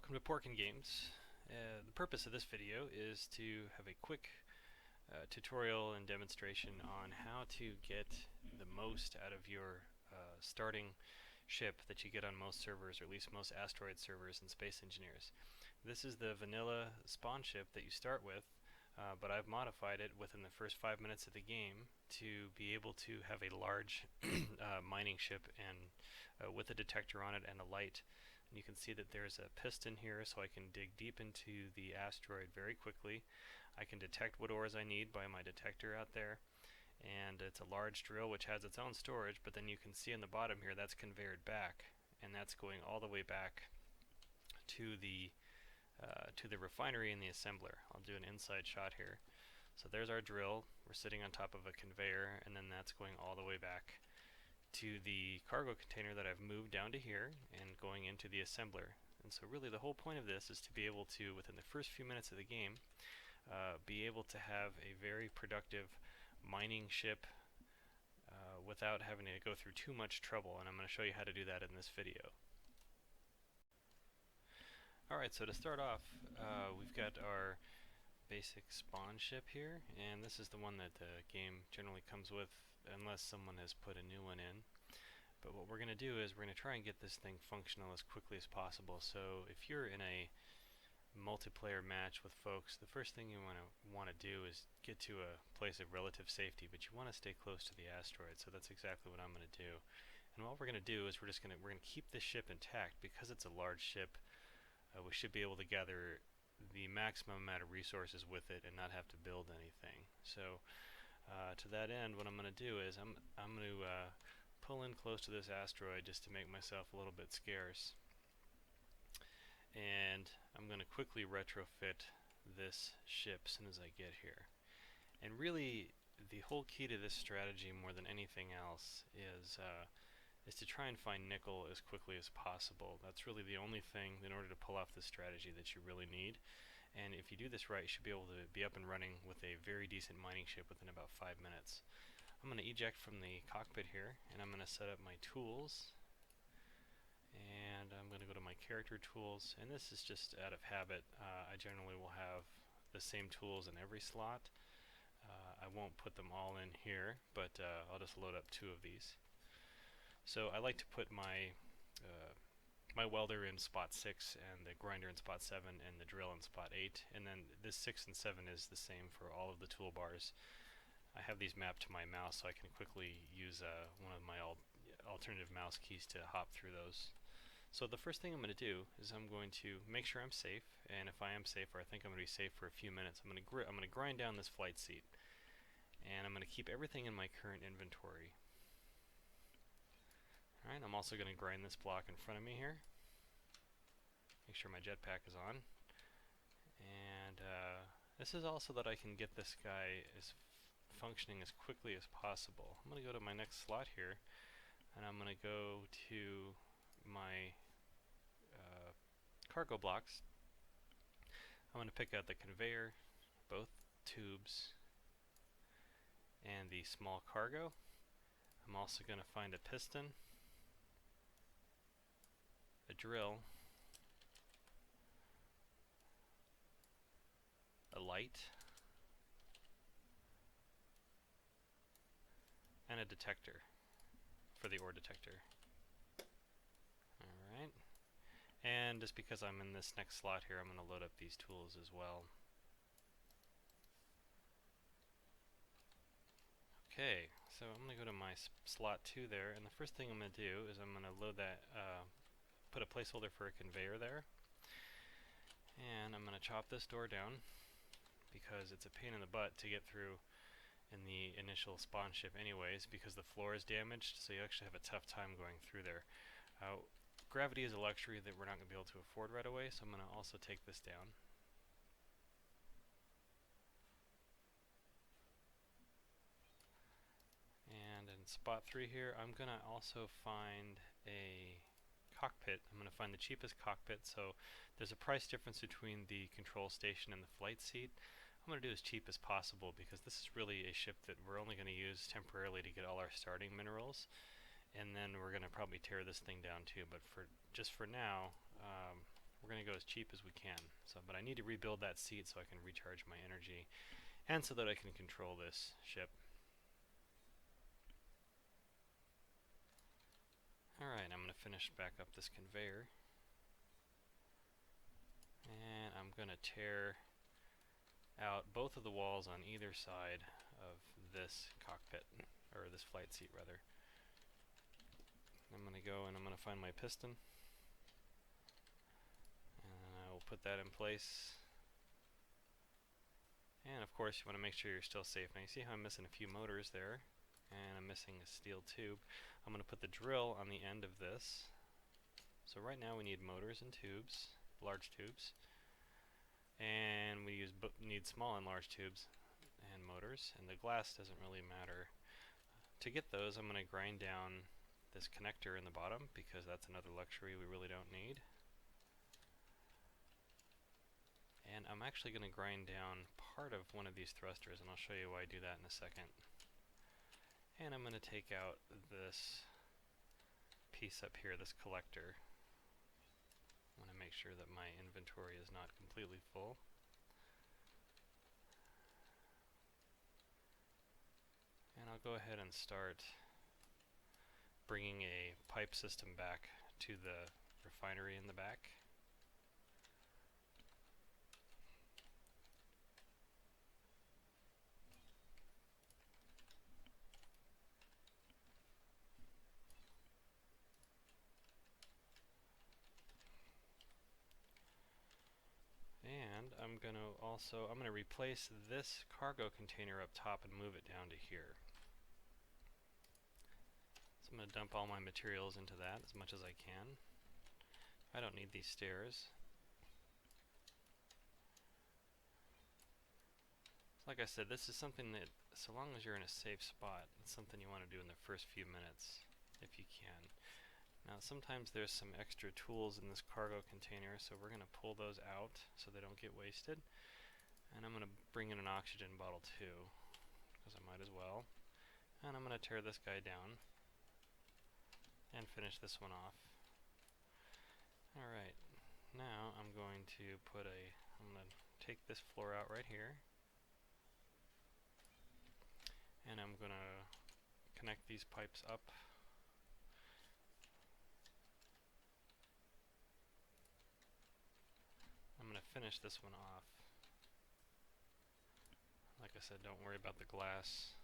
Welcome to PorkAndGames. The purpose of this video is to have a quick tutorial and demonstration on how to get the most out of your starting ship that you get on most servers, or at least most asteroid servers and Space Engineers. This is the vanilla spawn ship that you start with, but I've modified it within the first 5 minutes of the game to be able to have a large mining ship and with a detector on it and a light. And you can see that there's a piston here, so I can dig deep into the asteroid very quickly. I can detect what ores I need by my detector out there, and it's a large drill which has its own storage, but then you can see on the bottom here that's conveyored back, and that's going all the way back to the refinery and the assembler. I'll do an inside shot here. So there's our drill. We're sitting on top of a conveyor, and then that's going all the way back to the cargo container that I've moved down to here and going into the assembler. And so really the whole point of this is to be able to, within the first few minutes of the game, be able to have a very productive mining ship without having to go through too much trouble, and I'm going to show you how to do that in this video. Alright, so to start off, we've got our basic spawn ship here, and this is the one that the game generally comes with unless someone has put a new one in. But what we're going to do is we're going to try and get this thing functional as quickly as possible. So if you're in a multiplayer match with folks, the first thing you want to do is get to a place of relative safety, but you want to stay close to the asteroid. So that's exactly what I'm going to do. And what we're going to do is we're going to keep this ship intact because it's a large ship. We should be able to gather the maximum amount of resources with it and not have to build anything. So to that end, what I'm going to do is I'm going to pull in close to this asteroid just to make myself a little bit scarce, and I'm going to quickly retrofit this ship as soon as I get here. And really the whole key to this strategy, more than anything else, is to try and find nickel as quickly as possible. That's really the only thing in order to pull off this strategy that you really need. And if you do this right, you should be able to be up and running with a very decent mining ship within about 5 minutes. I'm going to eject from the cockpit here, and I'm going to set up my tools. And I'm going to go to my character tools, and this is just out of habit. I generally will have the same tools in every slot. I won't put them all in here, but I'll just load up 2 of these. So I like to put my my welder in spot 6 and the grinder in spot 7 and the drill in spot 8, and then this 6 and 7 is the same for all of the toolbars. I have these mapped to my mouse so I can quickly use one of my alternative mouse keys to hop through those. So the first thing I'm going to do is I'm going to make sure I'm safe, and if I am safe, or I think I'm going to be safe for a few minutes, I'm going to grind down this flight seat, and I'm going to keep everything in my current inventory. Alright, I'm also going to grind this block in front of me here. Make sure my jetpack is on. And this is also that I can get this guy functioning as quickly as possible. I'm going to go to my next slot here, and I'm going to go to my cargo blocks. I'm going to pick out the conveyor, both tubes, and the small cargo. I'm also going to find a piston, a drill, a light, and a detector for the ore detector. Alright, and just because I'm in this next slot here, I'm going to load up these tools as well. Okay, so I'm going to go to my slot 2 there, and the first thing I'm going to do is I'm going to load that, put a placeholder for a conveyor there, and I'm going to chop this door down because it's a pain in the butt to get through in the initial spawn ship anyways, because the floor is damaged, so you actually have a tough time going through there. Gravity is a luxury that we're not going to be able to afford right away, so I'm going to also take this down. And in spot 3 here, I'm going to also find a cockpit. I'm going to find the cheapest cockpit, so there's a price difference between the control station and the flight seat. I'm going to do as cheap as possible because this is really a ship that we're only going to use temporarily to get all our starting minerals, and then we're going to probably tear this thing down too, but just for now, we're going to go as cheap as we can. So, but I need to rebuild that seat so I can recharge my energy, and so that I can control this ship. Alright, I'm going to finish back up this conveyor. And I'm going to tear out both of the walls on either side of this cockpit, or this flight seat rather. I'm going to go and I'm going to find my piston, and I will put that in place. And of course you want to make sure you're still safe. Now you see how I'm missing a few motors there, and I'm missing a steel tube. I'm going to put the drill on the end of this. So right now we need motors and tubes, large tubes, and we need small and large tubes and motors, and the glass doesn't really matter. To get those, I'm going to grind down this connector in the bottom, because that's another luxury we really don't need. And I'm actually going to grind down part of one of these thrusters, and I'll show you why I do that in a second. And I'm going to take out this piece up here, this collector. I want to make sure that my inventory is not completely full. And I'll go ahead and start bringing a pipe system back to the refinery in the back. And I'm going to replace this cargo container up top and move it down to here. So I'm going to dump all my materials into that as much as I can. I don't need these stairs. Like I said, this is something that, so long as you're in a safe spot, it's something you want to do in the first few minutes, if you can. Now sometimes there's some extra tools in this cargo container, so we're going to pull those out so they don't get wasted. And I'm going to bring in an oxygen bottle too, because I might as well. And I'm going to tear this guy down and finish this one off. Alright, now I'm going to take this floor out right here, and I'm going to connect these pipes up. I'm going to finish this one off. Like I said, don't worry about the glass.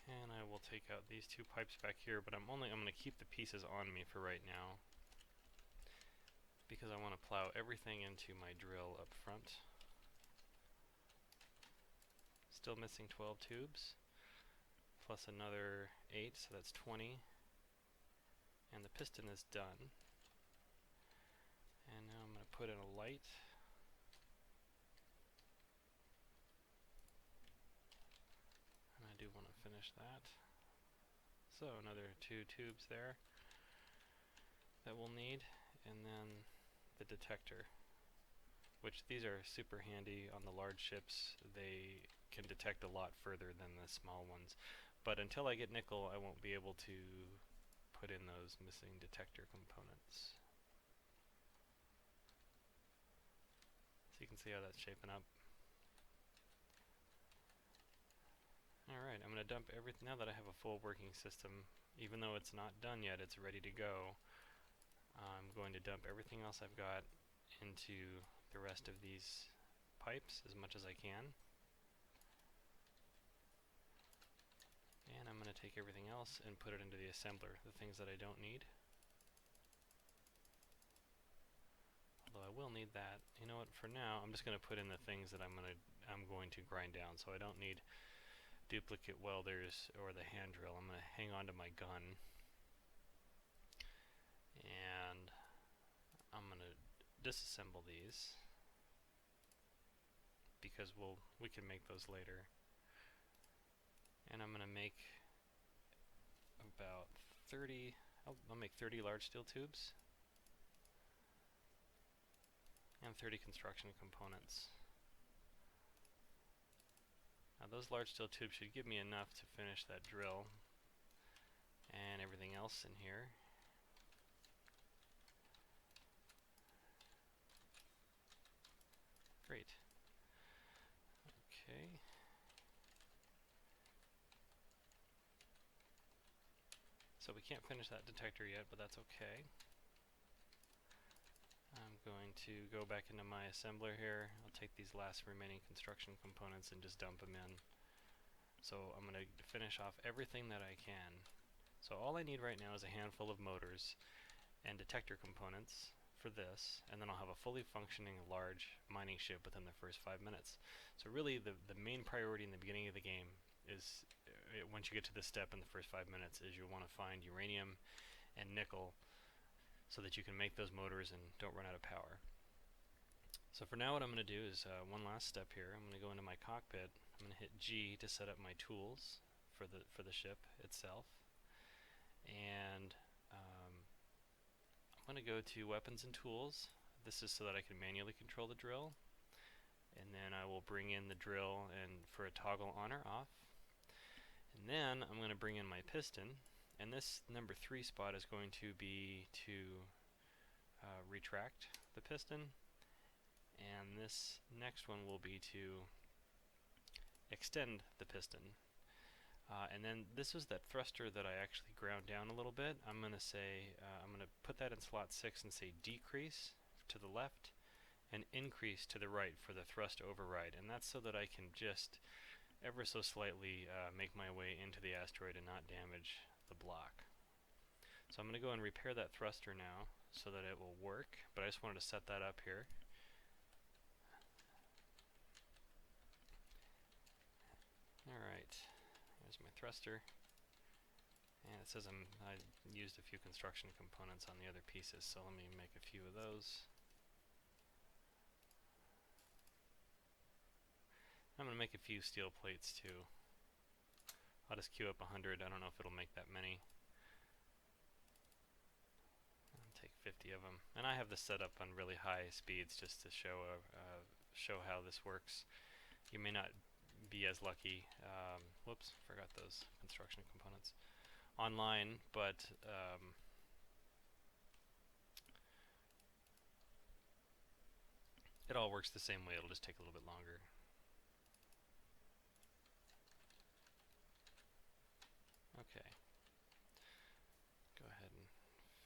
And I will take out these two pipes back here, but I'm going to keep the pieces on me for right now, because I want to plow everything into my drill up front. Still missing 12 tubes, plus another 8, so that's 20. And the piston is done. And now I'm going to put in a light. And I do want to finish that. So another 2 tubes there that we'll need, and then the detector, which these are super handy on the large ships. They can detect a lot further than the small ones, but until I get nickel I won't be able to put in those missing detector components. So you can see how that's shaping up. Alright, I'm going to dump everything. Now that I have a full working system, even though it's not done yet, it's ready to go. I'm going to dump everything else I've got into the rest of these pipes as much as I can. And I'm going to take everything else and put it into the assembler, the things that I don't need. Although I will need that. You know what, for now I'm just going to put in the things that I'm going to grind down. So I don't need duplicate welders or the hand drill. I'm going to hang on to my gun, and I'm going to disassemble these, because we can make those later. And I'm going to make about 30, I'll make 30 large steel tubes and 30 construction components. Now those large steel tubes should give me enough to finish that drill and everything else in here. Okay. So we can't finish that detector yet, but that's okay. I'm going to go back into my assembler here. I'll take these last remaining construction components and just dump them in. So I'm going to finish off everything that I can. So all I need right now is a handful of motors and detector components for this, and then I'll have a fully functioning large mining ship within the first 5 minutes. So really the main priority in the beginning of the game is, once you get to this step in the first 5 minutes, is you want to find uranium and nickel so that you can make those motors and don't run out of power. So for now what I'm going to do is one last step here. I'm going to go into my cockpit. I'm going to hit G to set up my tools for the ship itself, and I'm going to go to Weapons and Tools. This is so that I can manually control the drill, and then I will bring in the drill and for a toggle on or off. And then I'm going to bring in my piston, and this number 3 spot is going to be to retract the piston, and this next one will be to extend the piston. And then this is that thruster that I actually ground down a little bit. I'm going to say, I'm going to put that in slot 6 and say decrease to the left and increase to the right for the thrust override. And that's so that I can just ever so slightly make my way into the asteroid and not damage the block. So I'm going to go and repair that thruster now so that it will work, but I just wanted to set that up here. Alright, there's my thruster. And it says I used a few construction components on the other pieces, so let me make a few of those. I'm going to make a few steel plates too. I'll just queue up 100. I don't know if it'll make that many. I'll take 50 of them. And I have this set up on really high speeds just to show how this works. You may not be as lucky. Whoops, forgot those construction components online, but it all works the same way. It'll just take a little bit longer. Okay, go ahead and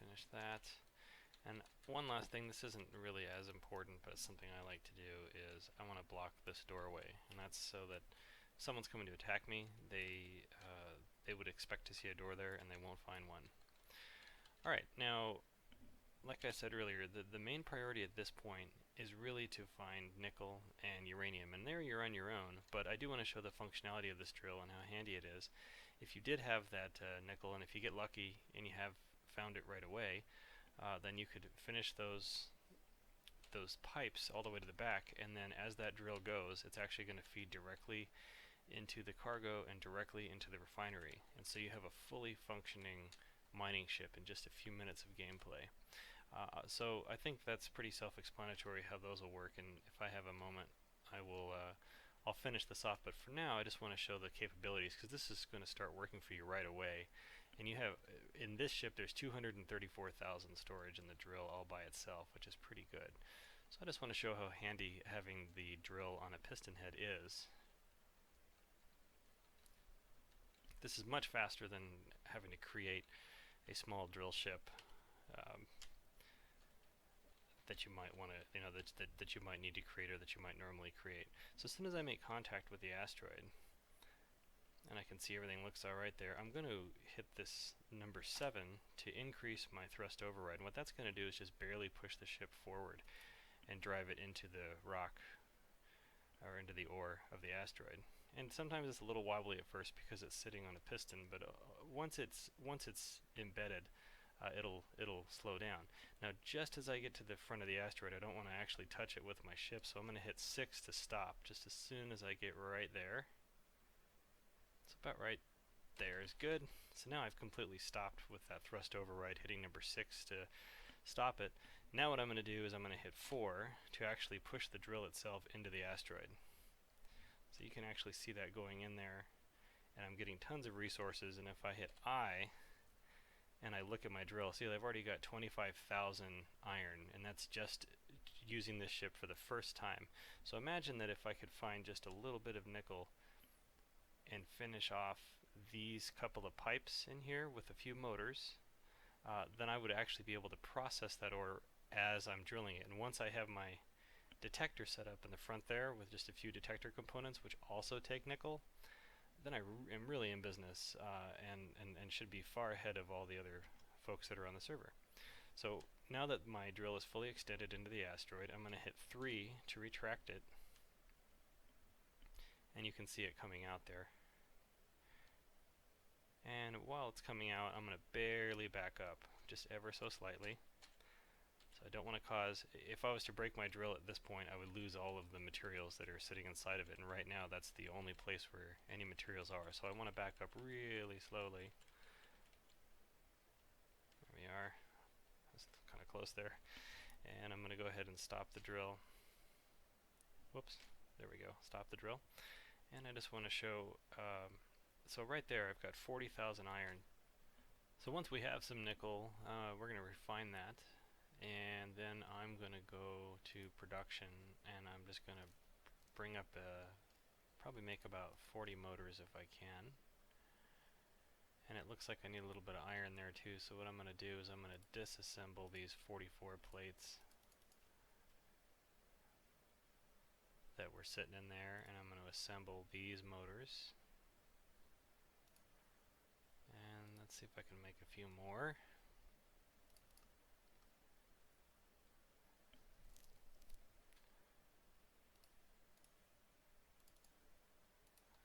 finish that. And one last thing, this isn't really as important, but it's something I like to do, is I want to block this doorway, and that's so that if someone's coming to attack me, they would expect to see a door there and they won't find one. Alright, now like I said earlier, the main priority at this point is really to find nickel and uranium, and there you're on your own, but I do want to show the functionality of this drill and how handy it is. If you did have that nickel, and if you get lucky and you have found it right away, then you could finish those pipes all the way to the back, and then as that drill goes, it's actually going to feed directly into the cargo and directly into the refinery, and so you have a fully functioning mining ship in just a few minutes of gameplay. So I think that's pretty self-explanatory how those will work, and if I have a moment I'll finish this off, but for now I just want to show the capabilities, because this is going to start working for you right away. And you have, in this ship there's 234,000 storage in the drill all by itself, which is pretty good. So I just want to show how handy having the drill on a piston head is. This is much faster than having to create a small drill ship that you might want to, that you might need to create, or that you might normally create. So as soon as I make contact with the asteroid, and I can see everything looks alright there, I'm going to hit this number 7 to increase my thrust override. And what that's going to do is just barely push the ship forward and drive it into the rock, or into the ore of the asteroid. And sometimes it's a little wobbly at first because it's sitting on a piston, but once it's embedded, it'll slow down. Now just as I get to the front of the asteroid, I don't want to actually touch it with my ship, so I'm going to hit 6 to stop just as soon as I get right there. It's about right there is good. So now I've completely stopped with that thrust override, hitting number 6 to stop it. Now what I'm going to do is I'm going to hit 4 to actually push the drill itself into the asteroid. So you can actually see that going in there, and I'm getting tons of resources. And if I hit I and I look at my drill, see I've already got 25,000 iron, and that's just using this ship for the first time. So imagine that if I could find just a little bit of nickel and finish off these couple of pipes in here with a few motors, then I would actually be able to process that ore as I'm drilling it. And once I have my detector set up in the front there with just a few detector components which also take nickel, then I am really in business, and should be far ahead of all the other folks that are on the server. So now that my drill is fully extended into the asteroid, I'm going to hit 3 to retract it, and you can see it coming out there. And while it's coming out, I'm going to barely back up, just ever so slightly. So I don't want to cause, if I was to break my drill at this point, I would lose all of the materials that are sitting inside of it, and right now that's the only place where any materials are. So I want to back up really slowly. There we are. That's kind of close there. And I'm going to go ahead and stop the drill. Whoops. There we go. Stop the drill. And I just want to show, so right there I've got 40,000 iron. So once we have some nickel, we're going to refine that. And then I'm going to go to production, and I'm just going to bring up, probably make about 40 motors if I can. And it looks like I need a little bit of iron there too, so what I'm going to do is I'm going to disassemble these 44 plates that were sitting in there, and I'm going to assemble these motors. And let's see if I can make a few more.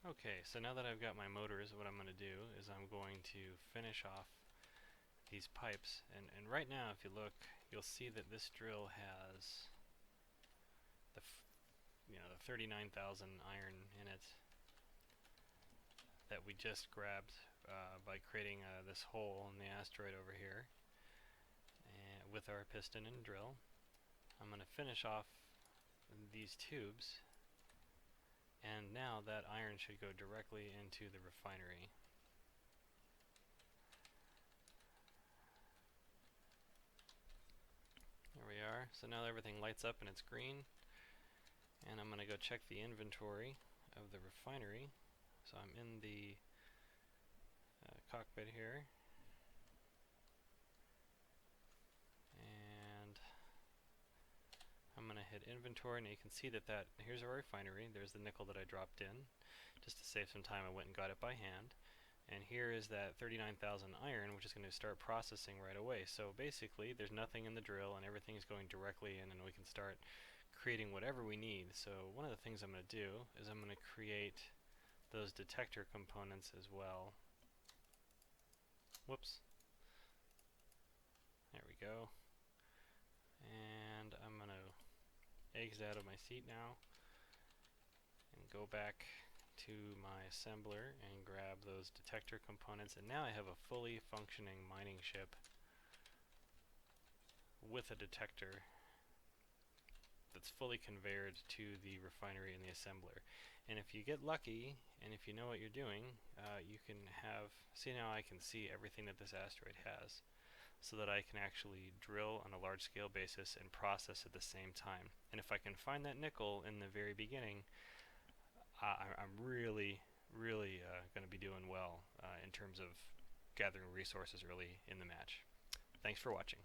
Okay, so now that I've got my motors, what I'm going to do is I'm going to finish off these pipes. And right now, if you look, you'll see that this drill has the the 39,000 iron in it that we just grabbed by creating this hole in the asteroid over here, and with our piston and drill. I'm going to finish off these tubes. And now that iron should go directly into the refinery. There we are. So now everything lights up and it's green. And I'm going to go check the inventory of the refinery. So I'm in the cockpit here. And I'm going to hit inventory, and you can see that here's our refinery. There's the nickel that I dropped in. Just to save some time, I went and got it by hand. And here is that 39,000 iron, which is going to start processing right away. So basically, there's nothing in the drill, and everything is going directly in, and we can start creating whatever we need. So one of the things I'm going to do is I'm going to create those detector components as well. Whoops. There we go. And I'm going to exit out of my seat now and go back to my assembler and grab those detector components, and now I have a fully functioning mining ship with a detector that's fully conveyed to the refinery and the assembler. And if you get lucky, and if you know what you're doing, you can see now I can see everything that this asteroid has, so that I can actually drill on a large scale basis and process at the same time. And if I can find that nickel in the very beginning, I'm really going to be doing well in terms of gathering resources early in the match. Thanks for watching.